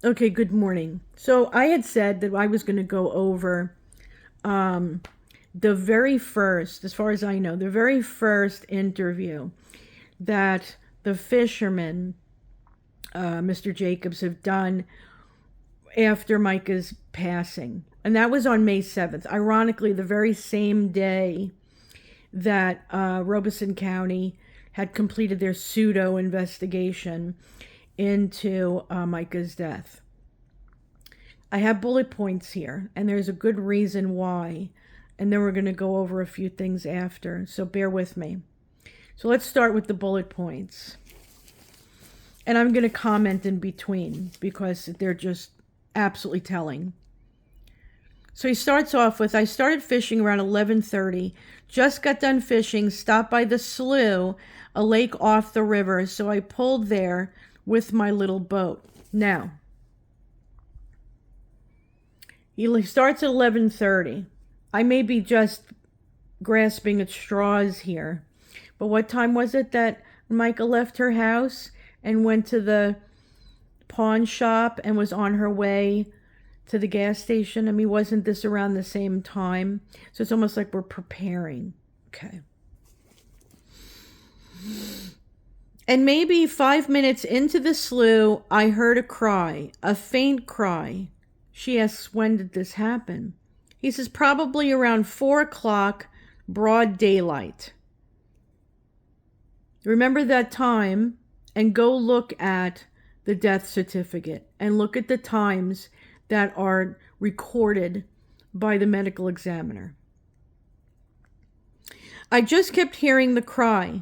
Okay, good morning. So I had said that I was going to go over um, the very first, as far as I know, the very first interview that the Fisherman, Mr. Jacobs, have done after Micah's passing. And that was on May 7th. Ironically, the very same day that Robeson County had completed their pseudo investigation into Micah's death. I have bullet points here, and there's a good reason why. And then we're going to go over a few things after, so bear with me. So let's start with the bullet points. And I'm going to comment in between because they're just absolutely telling. So he starts off with, I started fishing around 11:30. Just got done fishing, stopped by the slough, a lake off the river, so I pulled there with my little boat. Now, he starts at 11:30. I may be just grasping at straws here. But what time was it that Micah left her house and went to the pawn shop and was on her way to the gas station? I mean, wasn't this around the same time? So it's almost like we're preparing. Okay. And maybe 5 minutes into the slough, I heard a cry, a faint cry. She asks, when did this happen? He says, probably around 4 o'clock, broad daylight. Remember that time and go look at the death certificate and look at the times that are recorded by the medical examiner. I just kept hearing the cry.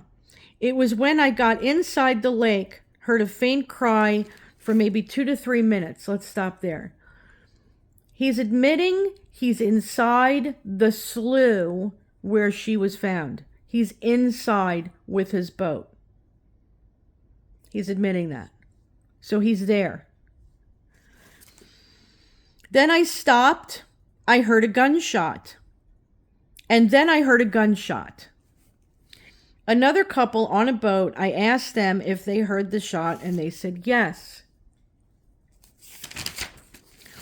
It was when I got inside the lake, heard a faint cry for maybe 2 to 3 minutes. Let's stop there. He's admitting he's inside the slough where she was found. He's inside with his boat. He's admitting that. So he's there. Then I stopped. I heard a gunshot. And then I heard a gunshot. Another couple on a boat, I asked them if they heard the shot, and they said yes.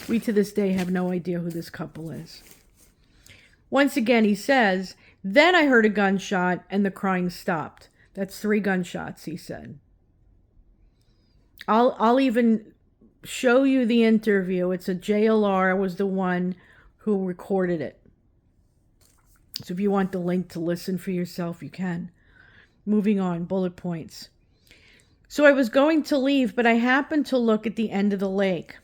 We to this day have no idea who this couple is. Once again, he says, then I heard a gunshot and the crying stopped. That's 3 gunshots, he said. I'll even show you the interview. It's a JLR was the one who recorded it. So if you want the link to listen for yourself, you can. Moving on, bullet points. So I was going to leave, but I happened to look at the end of the lake.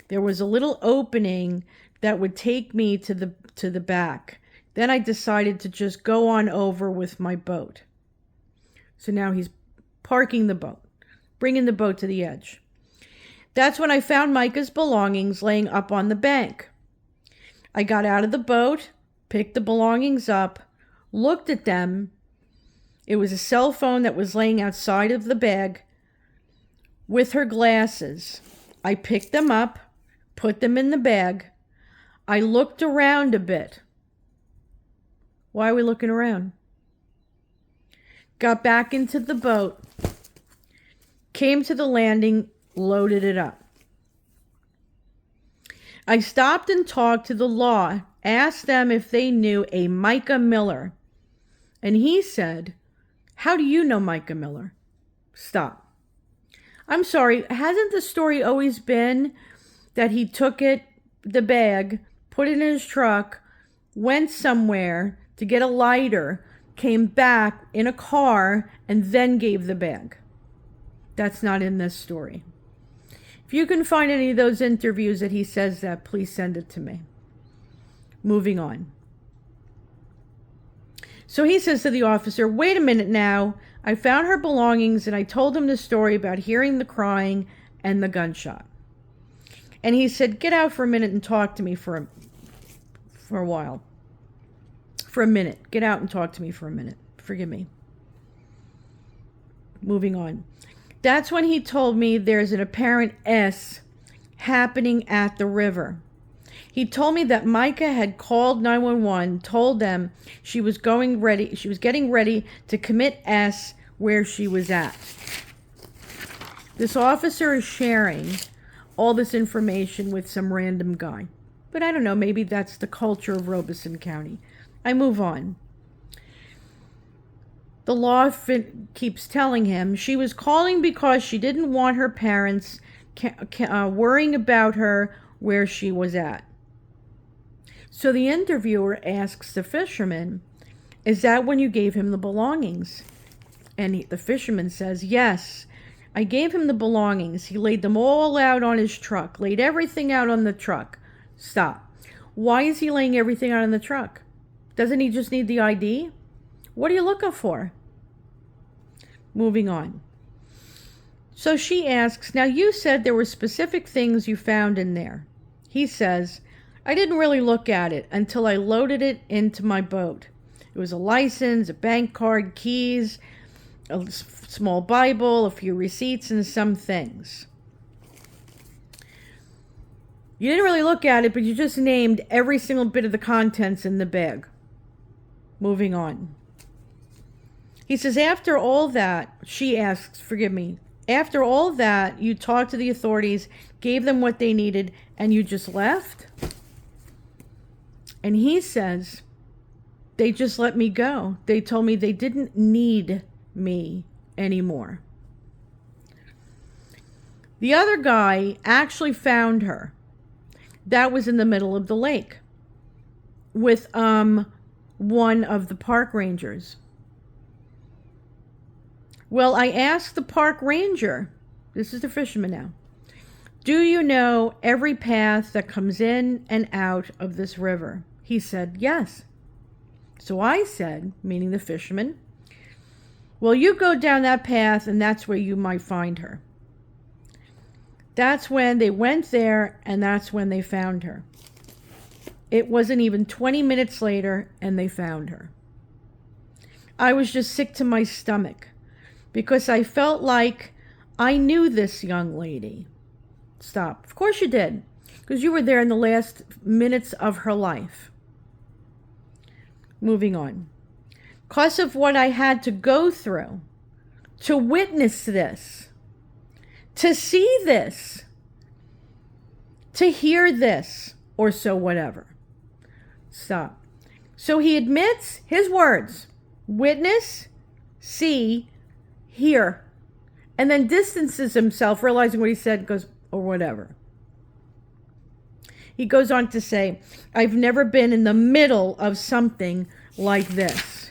There was a little opening that would take me to the back. Then I decided to just go on over with my boat. So now he's parking the boat, bringing the boat to the edge. That's when I found Micah's belongings laying up on the bank. I got out of the boat, picked the belongings up, looked at them. It was a cell phone that was laying outside of the bag with her glasses. I picked them up, put them in the bag. I looked around a bit. Why are we looking around? Got back into the boat, came to the landing, loaded it up. I stopped and talked to the law, asked them if they knew a Micah Miller. And he said, how do you know Micah Miller? Stop. I'm sorry, hasn't the story always been that he took the bag, put it in his truck, went somewhere to get a lighter, came back in a car, and then gave the bag? That's not in this story. If you can find any of those interviews that he says that, please send it to me. Moving on. So he says to the officer, wait a minute now. I found her belongings and I told him the story about hearing the crying and the gunshot. And he said, get out for a minute and talk to me for a while. For a minute. Get out and talk to me for a minute. Forgive me. Moving on. That's when he told me there's an apparent S happening at the river. He told me that Micah had called 911, told them she was getting ready to commit S where she was at. This officer is sharing all this information with some random guy. But I don't know, maybe that's the culture of Robeson County. I move on. The law keeps telling him she was calling because she didn't want her parents worrying about her where she was at. So the interviewer asks the fisherman, is that when you gave him the belongings? And the fisherman says, yes, I gave him the belongings. He laid them all out on his truck, laid everything out on the truck. Stop. Why is he laying everything out on the truck? Doesn't he just need the ID? What are you looking for? Moving on. So she asks, now you said there were specific things you found in there. He says, I didn't really look at it until I loaded it into my boat. It was a license, a bank card, keys, a small Bible, a few receipts, and some things. You didn't really look at it, but you just named every single bit of the contents in the bag. Moving on. He says, after all that, she asks, forgive me, after all that, you talked to the authorities, gave them what they needed, and you just left? And he says, they just let me go. They told me they didn't need me anymore. The other guy actually found her. That was in the middle of the lake with one of the park rangers. Well, I asked the park ranger, this is the fisherman now, do you know every path that comes in and out of this river? He said, yes. So I said, meaning the fisherman, well, you go down that path and that's where you might find her. That's when they went there, and that's when they found her. It wasn't even 20 minutes later, and they found her. I was just sick to my stomach because I felt like I knew this young lady. Stop. Of course you did, because you were there in the last minutes of her life. Moving on. Because of what I had to go through to witness this, to see this, to hear this, or so whatever. Stop. So he admits his words, witness, see, hear, and then distances himself, realizing what he said, goes, or whatever. He goes on to say, I've never been in the middle of something like this.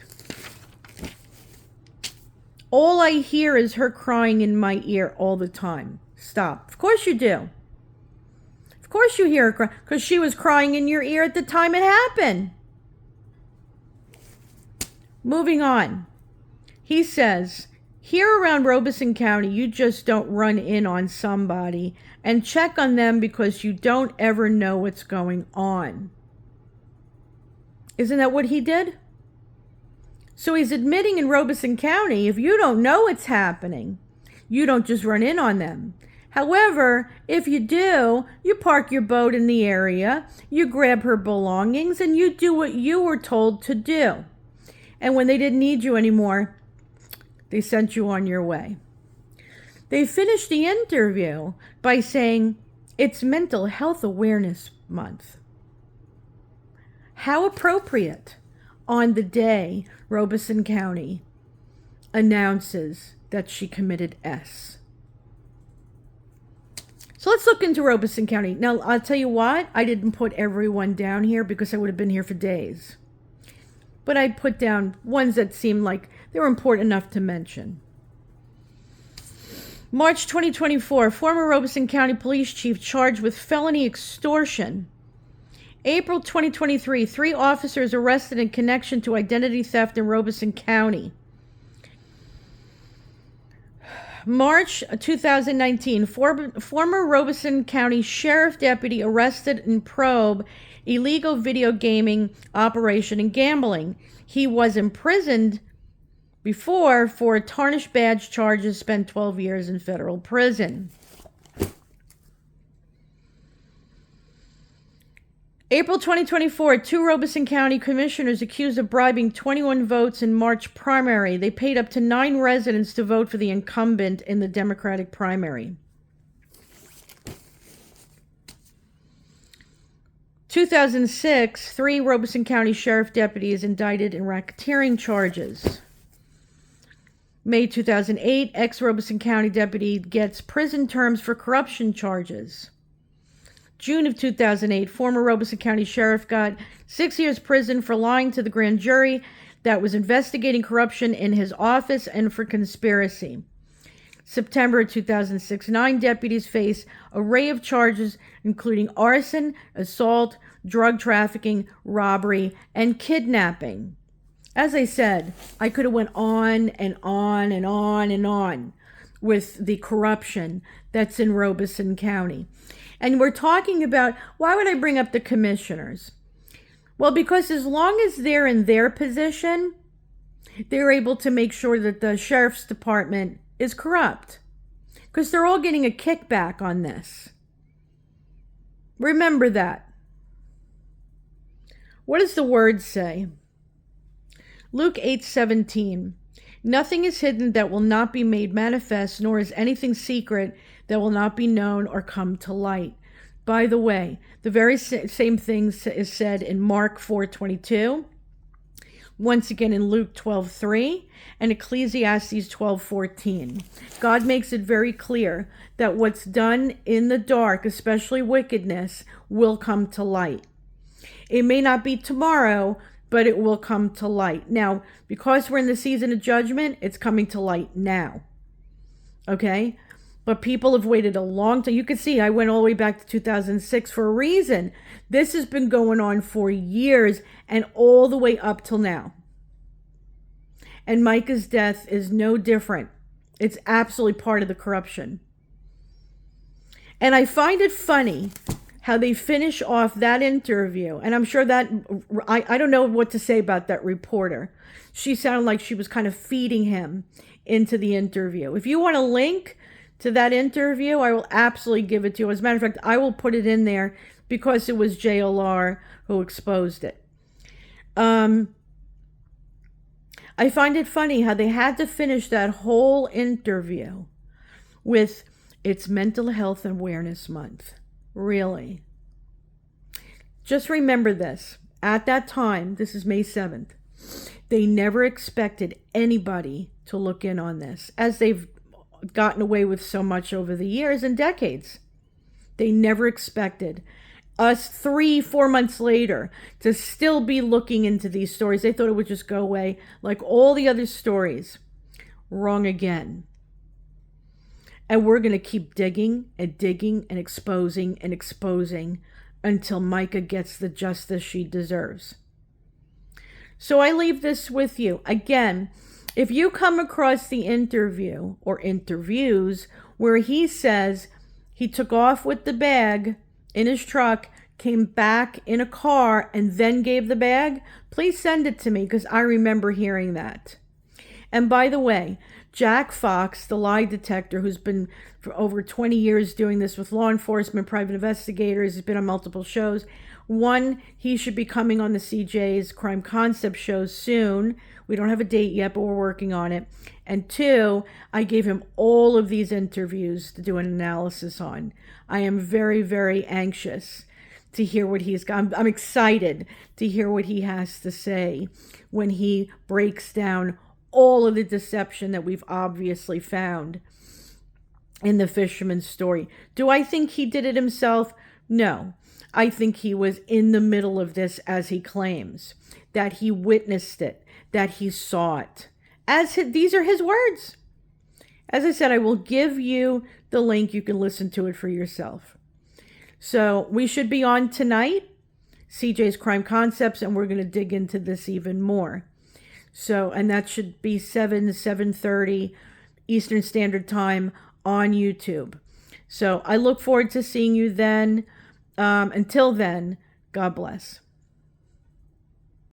All I hear is her crying in my ear all the time. Stop. Of course you do. Of course you hear her cry, because she was crying in your ear at the time it happened. Moving on. He says, here around Robeson County, you just don't run in on somebody and check on them because you don't ever know what's going on. Isn't that what he did? So he's admitting in Robeson County, if you don't know what's happening, you don't just run in on them. However, if you do, you park your boat in the area, you grab her belongings, and you do what you were told to do. And when they didn't need you anymore, they sent you on your way. They finished the interview by saying, it's Mental Health Awareness Month. How appropriate on the day Robeson County announces that she committed S. So let's look into Robeson County. Now, I'll tell you what, I didn't put everyone down here because I would have been here for days. But I put down ones that seemed like they were important enough to mention. March 2024, former Robeson County Police Chief charged with felony extortion. April 2023, 3 officers arrested in connection to identity theft in Robeson County. March 2019, former Robeson County Sheriff Deputy arrested in probe illegal video gaming operation and gambling. He was imprisoned before for tarnished badge charges, spent 12 years in federal prison. April 2024, 2 Robeson County commissioners accused of bribing 21 votes in March primary. They paid up to 9 residents to vote for the incumbent in the Democratic primary. 2006, 3 Robeson County Sheriff deputies indicted in racketeering charges. May 2008, ex-Robeson County deputy gets prison terms for corruption charges. June of 2008, former Robeson County Sheriff got 6 years prison for lying to the grand jury that was investigating corruption in his office and for conspiracy. September 2006, 9 deputies face array of charges including arson, assault, drug trafficking, robbery, and kidnapping. As I said, I could have went on and on and on and on with the corruption that's in Robeson County. And we're talking about, why would I bring up the commissioners? Well, because as long as they're in their position, they're able to make sure that the sheriff's department is corrupt, because they're all getting a kickback on this. Remember that. What does the word say? Luke 8:17. Nothing is hidden that will not be made manifest, nor is anything secret that will not be known or come to light. By the way, the very same thing is said in Mark 4:22, once again in Luke 12:3, and Ecclesiastes 12:14. God makes it very clear that what's done in the dark, especially wickedness, will come to light. It may not be tomorrow, but it will come to light. Now, because we're in the season of judgment, it's coming to light now. Okay? But people have waited a long time. You can see I went all the way back to 2006 for a reason. This has been going on for years and all the way up till now. And Micah's death is no different. It's absolutely part of the corruption. And I find it funny how they finish off that interview. And I'm sure that, I don't know what to say about that reporter. She sounded like she was kind of feeding him into the interview. If you want a link to that interview, I will absolutely give it to you. As a matter of fact, I will put it in there because it was JLR who exposed it. I find it funny how they had to finish that whole interview with, it's Mental Health Awareness Month. Really. Just remember this. At that time, this is May 7th, they never expected anybody to look in on this, as they've gotten away with so much over the years and decades. They never expected us 3-4 months later to still be looking into these stories. They thought it would just go away like all the other stories. Wrong again. And we're going to keep digging and digging and exposing until Micah gets the justice she deserves. So I leave this with you. Again, if you come across the interview or interviews where he says he took off with the bag in his truck, came back in a car, and then gave the bag, please send it to me, because I remember hearing that. And by the way, Jack Fox, the lie detector, who's been for over 20 years doing this with law enforcement, private investigators, has been on multiple shows. One, he should be coming on the CJ's Crime Concept show soon. We don't have a date yet, but we're working on it. And 2, I gave him all of these interviews to do an analysis on. I am very, very anxious to hear what he's got. I'm excited to hear what he has to say when he breaks down all of the deception that we've obviously found in the Fisherman story. Do I think he did it himself? No. I think he was in the middle of this, as he claims, that he witnessed it, that he saw it. These are his words. As I said, I will give you the link. You can listen to it for yourself. So we should be on tonight, CJ's Crime Concepts, and we're going to dig into this even more. So, and that should be 7 to 7:30 Eastern Standard Time on YouTube. So I look forward to seeing you then. Until then, God bless.